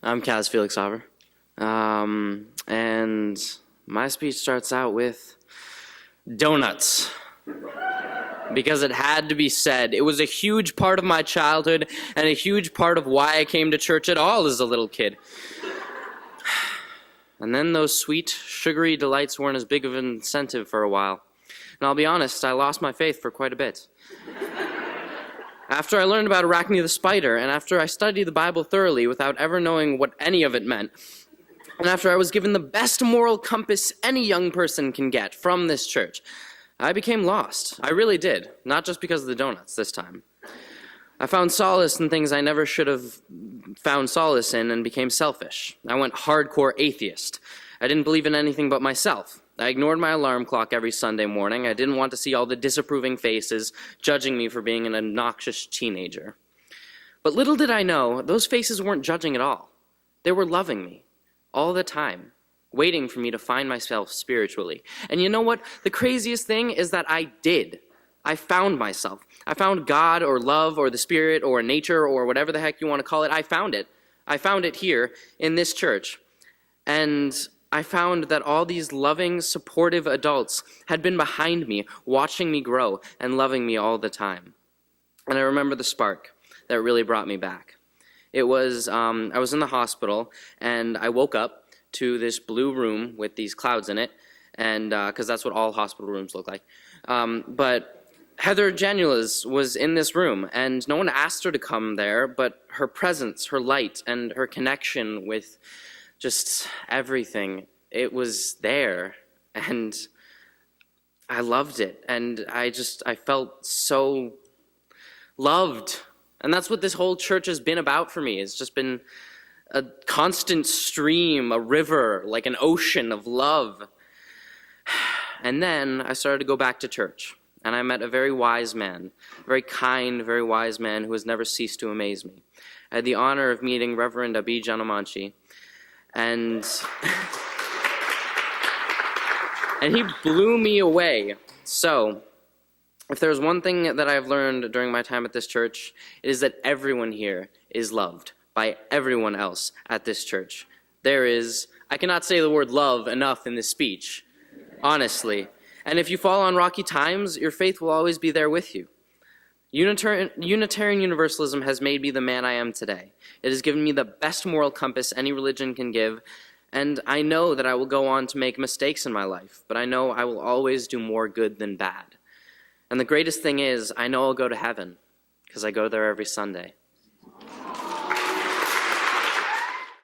I'm Kazz, Felix-Hawver. And my speech starts out with donuts. Because it had to be said. It was a huge part of my childhood and a huge part of why I came to church at all as a little kid. And then those sweet, sugary delights weren't as big of an incentive for a while. And I'll be honest, I lost my faith for quite a bit. After I learned about Arachne the spider, and after I studied the Bible thoroughly without ever knowing what any of it meant, and after I was given the best moral compass any young person can get from this church, I became lost. I really did. Not just because of the donuts this time. I found solace in things I never should have found solace in and became selfish. I went hardcore atheist. I didn't believe in anything but myself. I ignored my alarm clock every Sunday morning. I didn't want to see all the disapproving faces judging me for being an obnoxious teenager. But little did I know, those faces weren't judging at all. They were loving me all the time, waiting for me to find myself spiritually. And you know what? The craziest thing is that I did. I found myself. I found God or love or the Spirit or nature or whatever the heck you want to call it. I found it. I found it here in this church. And I found that all these loving, supportive adults had been behind me, watching me grow and loving me all the time. And I remember the spark that really brought me back. It was, I was in the hospital, and I woke up to this blue room with these clouds in it, and because that's what all hospital rooms look like. But Heather Janulas was in this room, and no one asked her to come there, but her presence, her light, and her connection with just everything, it was there, and I loved it, and I felt so loved. And that's what this whole church has been about for me. It's just been a constant stream, a river, like an ocean of love. And then I started to go back to church, and I met a very wise man, a very kind, very wise man who has never ceased to amaze me. I had the honor of meeting Reverend Abi Janamanchi, and he blew me away. So, if there's one thing that I've learned during my time at this church, it is that everyone here is loved by everyone else at this church. I cannot say the word love enough in this speech, honestly. And if you fall on rocky times, your faith will always be there with you. Unitarian Universalism has made me the man I am today. It has given me the best moral compass any religion can give, and I know that I will go on to make mistakes in my life, but I know I will always do more good than bad. And the greatest thing is, I know I'll go to heaven, because I go there every Sunday.